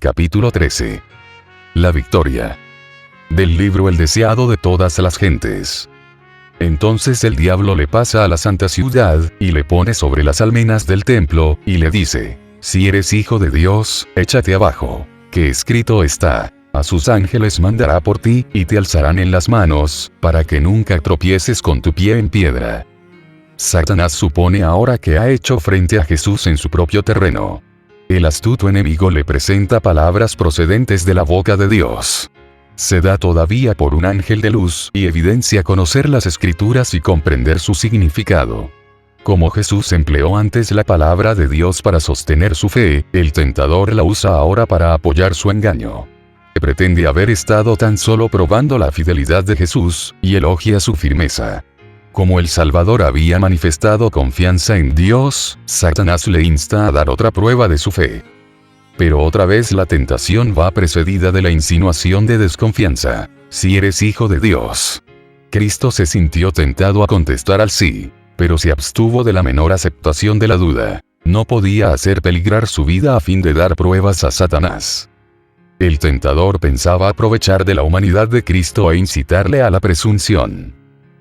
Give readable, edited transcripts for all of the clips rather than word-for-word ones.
Capítulo 13. La victoria. Del libro El deseado de todas las gentes. Entonces el diablo le pasa a la santa ciudad, y le pone sobre las almenas del templo, y le dice: si eres hijo de Dios, échate abajo, que escrito está: a sus ángeles mandará por ti, y te alzarán en las manos, para que nunca tropieces con tu pie en piedra. Satanás supone ahora que ha hecho frente a Jesús en su propio terreno. El astuto enemigo le presenta palabras procedentes de la boca de Dios. Se da todavía por un ángel de luz y evidencia conocer las escrituras y comprender su significado. Como Jesús empleó antes la palabra de Dios para sostener su fe, el tentador la usa ahora para apoyar su engaño. Pretende haber estado tan solo probando la fidelidad de Jesús, y elogia su firmeza. Como el Salvador había manifestado confianza en Dios, Satanás le insta a dar otra prueba de su fe. Pero otra vez la tentación va precedida de la insinuación de desconfianza: si eres hijo de Dios. Cristo se sintió tentado a contestar al sí, pero se abstuvo de la menor aceptación de la duda. No podía hacer peligrar su vida a fin de dar pruebas a Satanás. El tentador pensaba aprovechar de la humanidad de Cristo e incitarle a la presunción.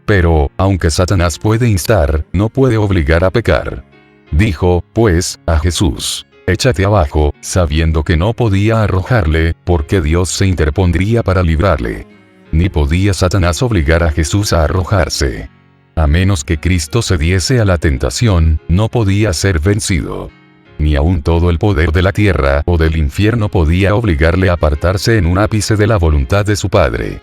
Pero, aunque Satanás puede instar, no puede obligar a pecar. Dijo, pues, a Jesús: échate abajo, sabiendo que no podía arrojarle, porque Dios se interpondría para librarle. Ni podía Satanás obligar a Jesús a arrojarse. A menos que Cristo cediese a la tentación, no podía ser vencido. Ni aun todo el poder de la tierra o del infierno podía obligarle a apartarse en un ápice de la voluntad de su Padre.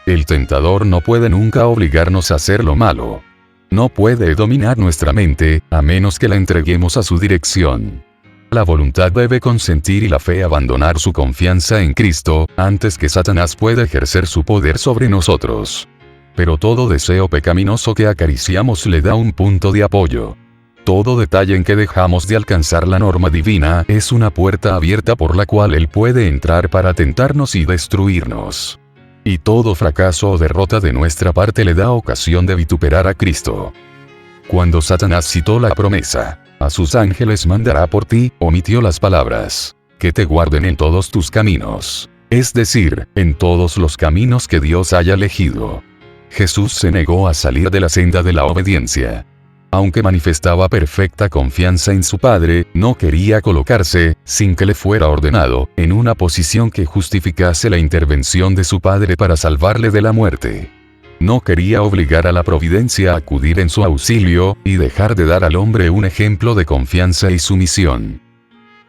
El tentador no puede nunca obligarnos a hacer lo malo. No puede dominar nuestra mente, a menos que la entreguemos a su dirección. La voluntad debe consentir y la fe abandonar su confianza en Cristo, antes que Satanás pueda ejercer su poder sobre nosotros. Pero todo deseo pecaminoso que acariciamos le da un punto de apoyo. Todo detalle en que dejamos de alcanzar la norma divina es una puerta abierta por la cual él puede entrar para tentarnos y destruirnos. Y todo fracaso o derrota de nuestra parte le da ocasión de vituperar a Cristo. Cuando Satanás citó la promesa: a sus ángeles mandará por ti, omitió las palabras: que te guarden en todos tus caminos, es decir, en todos los caminos que Dios haya elegido. Jesús se negó a salir de la senda de la obediencia. Aunque manifestaba perfecta confianza en su Padre, no quería colocarse, sin que le fuera ordenado, en una posición que justificase la intervención de su Padre para salvarle de la muerte. No quería obligar a la providencia a acudir en su auxilio, y dejar de dar al hombre un ejemplo de confianza y sumisión.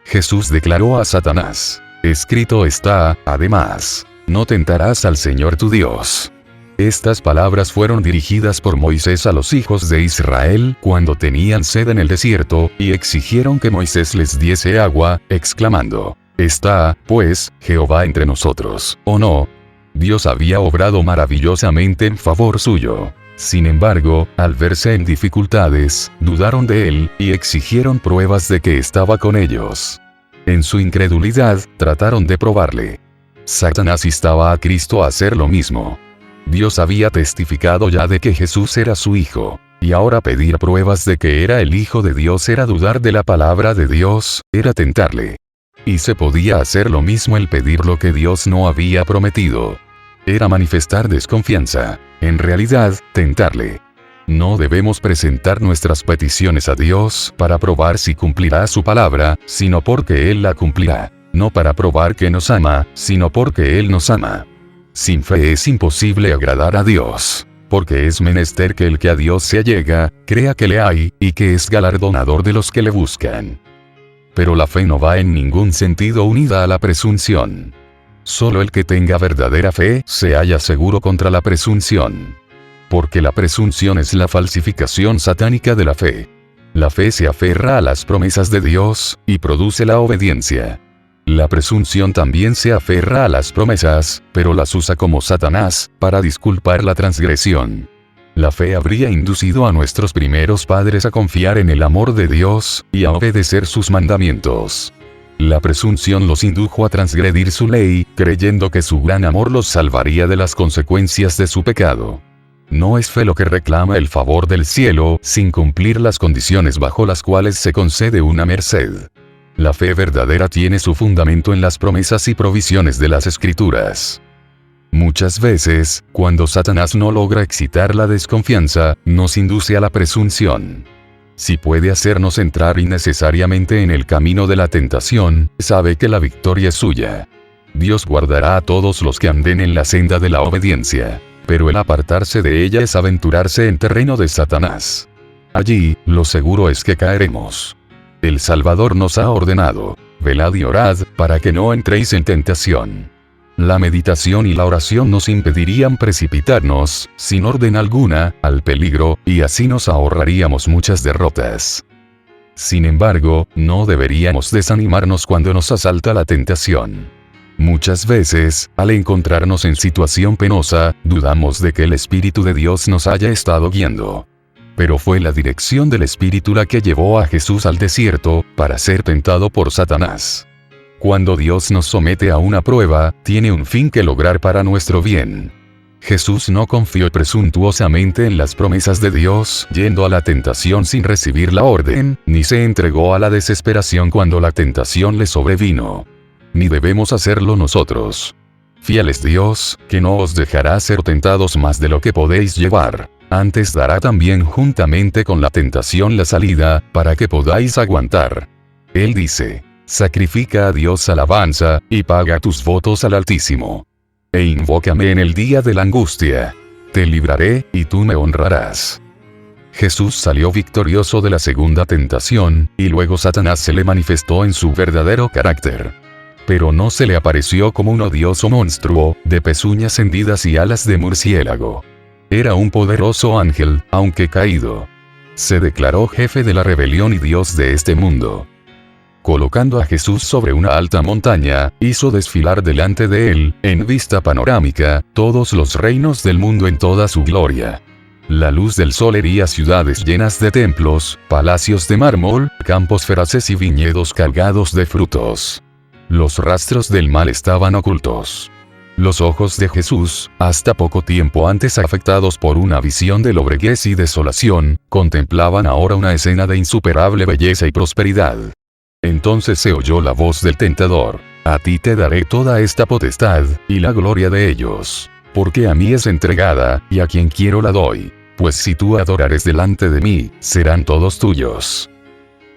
Jesús declaró a Satanás: escrito está, además, no tentarás al Señor tu Dios. Estas palabras fueron dirigidas por Moisés a los hijos de Israel cuando tenían sed en el desierto, y exigieron que Moisés les diese agua, exclamando: ¿está, pues, Jehová entre nosotros, o no? Dios había obrado maravillosamente en favor suyo. Sin embargo, al verse en dificultades, dudaron de él, y exigieron pruebas de que estaba con ellos. En su incredulidad, trataron de probarle. Satanás instaba a Cristo a hacer lo mismo. Dios había testificado ya de que Jesús era su Hijo, y ahora pedir pruebas de que era el Hijo de Dios era dudar de la palabra de Dios, era tentarle. Y se podía hacer lo mismo el pedir lo que Dios no había prometido. Era manifestar desconfianza, en realidad, tentarle. No debemos presentar nuestras peticiones a Dios para probar si cumplirá su palabra, sino porque Él la cumplirá. No para probar que nos ama, sino porque Él nos ama. Sin fe es imposible agradar a Dios, porque es menester que el que a Dios se allega, crea que le hay, y que es galardonador de los que le buscan. Pero la fe no va en ningún sentido unida a la presunción. Solo el que tenga verdadera fe se halla seguro contra la presunción. Porque la presunción es la falsificación satánica de la fe. La fe se aferra a las promesas de Dios, y produce la obediencia. La presunción también se aferra a las promesas, pero las usa como Satanás, para disculpar la transgresión. La fe habría inducido a nuestros primeros padres a confiar en el amor de Dios, y a obedecer sus mandamientos. La presunción los indujo a transgredir su ley, creyendo que su gran amor los salvaría de las consecuencias de su pecado. No es fe lo que reclama el favor del cielo, sin cumplir las condiciones bajo las cuales se concede una merced. La fe verdadera tiene su fundamento en las promesas y provisiones de las Escrituras. Muchas veces, cuando Satanás no logra excitar la desconfianza, nos induce a la presunción. Si puede hacernos entrar innecesariamente en el camino de la tentación, sabe que la victoria es suya. Dios guardará a todos los que anden en la senda de la obediencia, pero el apartarse de ella es aventurarse en terreno de Satanás. Allí, lo seguro es que caeremos. El Salvador nos ha ordenado: velad y orad, para que no entréis en tentación. La meditación y la oración nos impedirían precipitarnos, sin orden alguna, al peligro, y así nos ahorraríamos muchas derrotas. Sin embargo, no deberíamos desanimarnos cuando nos asalta la tentación. Muchas veces, al encontrarnos en situación penosa, dudamos de que el Espíritu de Dios nos haya estado guiando. Pero fue la dirección del Espíritu la que llevó a Jesús al desierto, para ser tentado por Satanás. Cuando Dios nos somete a una prueba, tiene un fin que lograr para nuestro bien. Jesús no confió presuntuosamente en las promesas de Dios, yendo a la tentación sin recibir la orden, ni se entregó a la desesperación cuando la tentación le sobrevino. Ni debemos hacerlo nosotros. Fiel es Dios, que no os dejará ser tentados más de lo que podéis llevar. Antes dará también juntamente con la tentación la salida, para que podáis aguantar. Él dice: sacrifica a Dios alabanza, y paga tus votos al Altísimo. E invócame en el día de la angustia. Te libraré, y tú me honrarás. Jesús salió victorioso de la segunda tentación, y luego Satanás se le manifestó en su verdadero carácter. Pero no se le apareció como un odioso monstruo, de pezuñas hendidas y alas de murciélago. Era un poderoso ángel, aunque caído. Se declaró jefe de la rebelión y Dios de este mundo. Colocando a Jesús sobre una alta montaña, hizo desfilar delante de él, en vista panorámica, todos los reinos del mundo en toda su gloria. La luz del sol hería ciudades llenas de templos, palacios de mármol, campos feraces y viñedos cargados de frutos. Los rastros del mal estaban ocultos. Los ojos de Jesús, hasta poco tiempo antes afectados por una visión de lobreguez y desolación, contemplaban ahora una escena de insuperable belleza y prosperidad. Entonces se oyó la voz del tentador: a ti te daré toda esta potestad, y la gloria de ellos, porque a mí es entregada, y a quien quiero la doy, pues si tú adorares delante de mí, serán todos tuyos.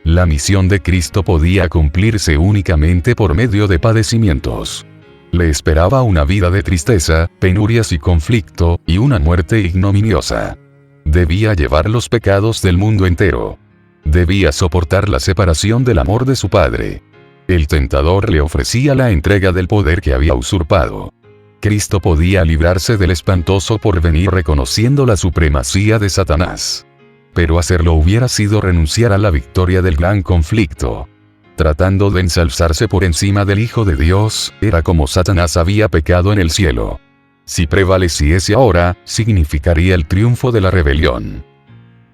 La misión de Cristo podía cumplirse únicamente por medio de padecimientos. Le esperaba una vida de tristeza, penurias y conflicto, y una muerte ignominiosa. Debía llevar los pecados del mundo entero. Debía soportar la separación del amor de su Padre. El tentador le ofrecía la entrega del poder que había usurpado. Cristo podía librarse del espantoso porvenir reconociendo la supremacía de Satanás. Pero hacerlo hubiera sido renunciar a la victoria del gran conflicto. Tratando de ensalzarse por encima del Hijo de Dios, era como Satanás había pecado en el cielo. Si prevaleciese ahora, significaría el triunfo de la rebelión.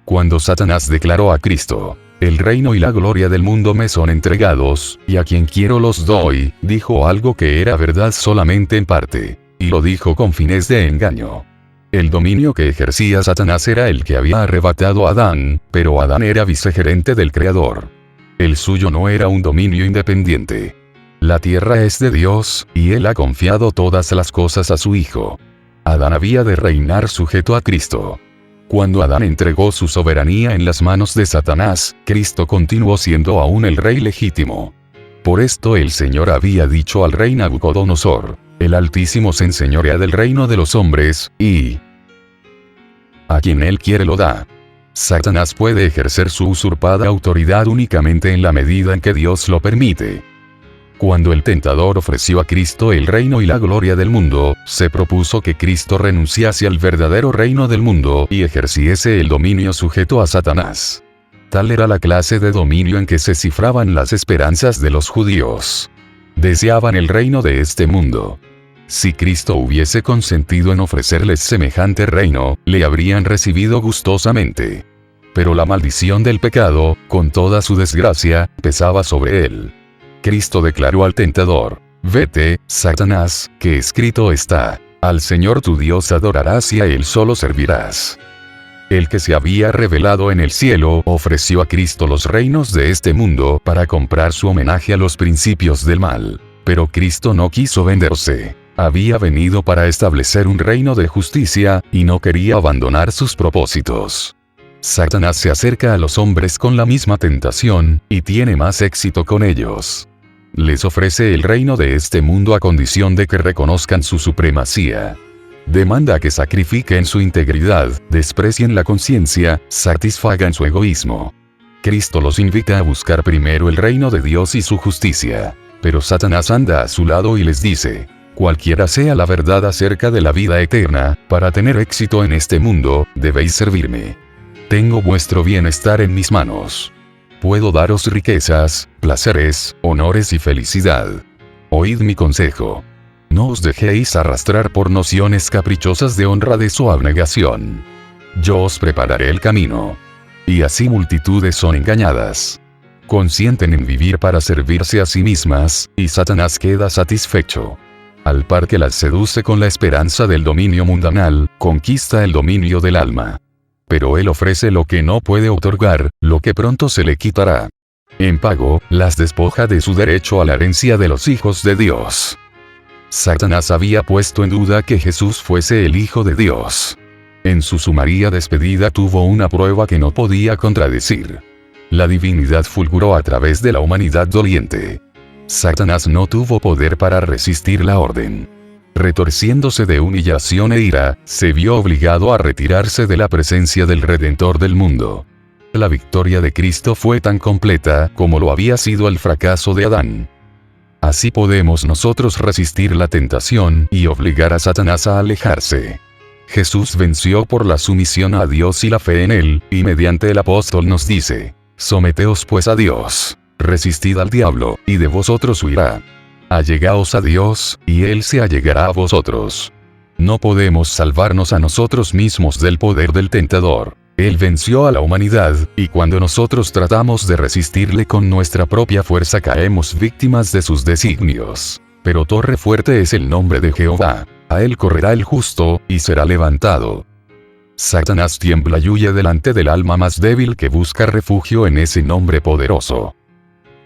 Cuando Satanás declaró a Cristo: el reino y la gloria del mundo me son entregados, y a quien quiero los doy, dijo algo que era verdad solamente en parte, y lo dijo con fines de engaño. El dominio que ejercía Satanás era el que había arrebatado a Adán, pero Adán era vicegerente del Creador. El suyo no era un dominio independiente. La tierra es de Dios, y Él ha confiado todas las cosas a su Hijo. Adán había de reinar sujeto a Cristo. Cuando Adán entregó su soberanía en las manos de Satanás, Cristo continuó siendo aún el rey legítimo. Por esto el Señor había dicho al rey Nabucodonosor: el Altísimo se enseñorea del reino de los hombres, y a quien Él quiere lo da. Satanás puede ejercer su usurpada autoridad únicamente en la medida en que Dios lo permite. Cuando el tentador ofreció a Cristo el reino y la gloria del mundo, se propuso que Cristo renunciase al verdadero reino del mundo y ejerciese el dominio sujeto a Satanás. Tal era la clase de dominio en que se cifraban las esperanzas de los judíos. Deseaban el reino de este mundo. Si Cristo hubiese consentido en ofrecerles semejante reino, le habrían recibido gustosamente. Pero la maldición del pecado, con toda su desgracia, pesaba sobre él. Cristo declaró al tentador: vete, Satanás, que escrito está: al Señor tu Dios adorarás y a Él solo servirás. El que se había revelado en el cielo ofreció a Cristo los reinos de este mundo para comprar su homenaje a los principios del mal. Pero Cristo no quiso venderse. Había venido para establecer un reino de justicia, y no quería abandonar sus propósitos. Satanás se acerca a los hombres con la misma tentación, y tiene más éxito con ellos. Les ofrece el reino de este mundo a condición de que reconozcan su supremacía. Demanda que sacrifiquen su integridad, desprecien la conciencia, satisfagan su egoísmo. Cristo los invita a buscar primero el reino de Dios y su justicia. Pero Satanás anda a su lado y les dice: cualquiera sea la verdad acerca de la vida eterna, para tener éxito en este mundo, debéis servirme. Tengo vuestro bienestar en mis manos. Puedo daros riquezas, placeres, honores y felicidad. Oíd mi consejo. No os dejéis arrastrar por nociones caprichosas de honradez o abnegación. Yo os prepararé el camino. Y así multitudes son engañadas. Consienten en vivir para servirse a sí mismas, y Satanás queda satisfecho. Al par que las seduce con la esperanza del dominio mundanal, conquista el dominio del alma. Pero él ofrece lo que no puede otorgar, lo que pronto se le quitará. En pago, las despoja de su derecho a la herencia de los hijos de Dios. Satanás había puesto en duda que Jesús fuese el Hijo de Dios. En su sumaria despedida tuvo una prueba que no podía contradecir. La divinidad fulguró a través de la humanidad doliente. Satanás no tuvo poder para resistir la orden. Retorciéndose de humillación e ira, se vio obligado a retirarse de la presencia del Redentor del mundo. La victoria de Cristo fue tan completa como lo había sido el fracaso de Adán. Así podemos nosotros resistir la tentación y obligar a Satanás a alejarse. Jesús venció por la sumisión a Dios y la fe en Él, y mediante el apóstol nos dice: someteos pues a Dios, resistid al diablo, y de vosotros huirá. Allegaos a Dios, y Él se allegará a vosotros. No podemos salvarnos a nosotros mismos del poder del tentador. Él venció a la humanidad, y cuando nosotros tratamos de resistirle con nuestra propia fuerza caemos víctimas de sus designios. Pero torre fuerte es el nombre de Jehová. A él correrá el justo, y será levantado. Satanás tiembla y huye delante del alma más débil que busca refugio en ese nombre poderoso.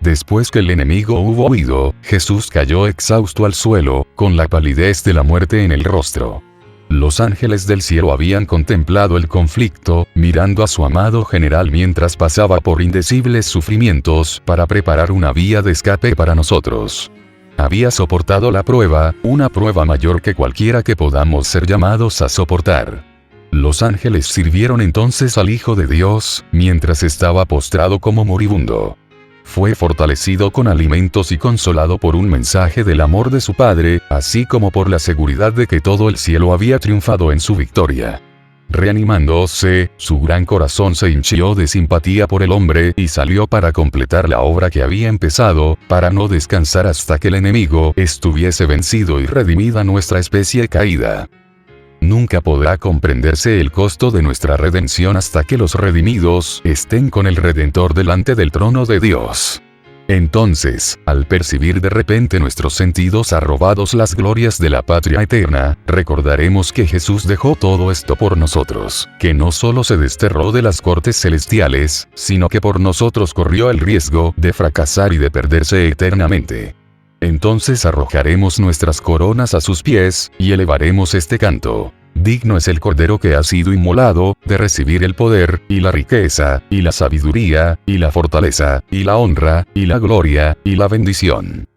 Después que el enemigo hubo huido, Jesús cayó exhausto al suelo, con la palidez de la muerte en el rostro. Los ángeles del cielo habían contemplado el conflicto, mirando a su amado general mientras pasaba por indecibles sufrimientos para preparar una vía de escape para nosotros. Había soportado la prueba, una prueba mayor que cualquiera que podamos ser llamados a soportar. Los ángeles sirvieron entonces al Hijo de Dios, mientras estaba postrado como moribundo. Fue fortalecido con alimentos y consolado por un mensaje del amor de su Padre, así como por la seguridad de que todo el cielo había triunfado en su victoria. Reanimándose, su gran corazón se hinchió de simpatía por el hombre y salió para completar la obra que había empezado, para no descansar hasta que el enemigo estuviese vencido y redimida nuestra especie caída. Nunca podrá comprenderse el costo de nuestra redención hasta que los redimidos estén con el Redentor delante del trono de Dios. Entonces, al percibir de repente nuestros sentidos arrobados las glorias de la patria eterna, recordaremos que Jesús dejó todo esto por nosotros, que no solo se desterró de las cortes celestiales, sino que por nosotros corrió el riesgo de fracasar y de perderse eternamente. Entonces arrojaremos nuestras coronas a sus pies, y elevaremos este canto: digno es el Cordero que ha sido inmolado, de recibir el poder, y la riqueza, y la sabiduría, y la fortaleza, y la honra, y la gloria, y la bendición.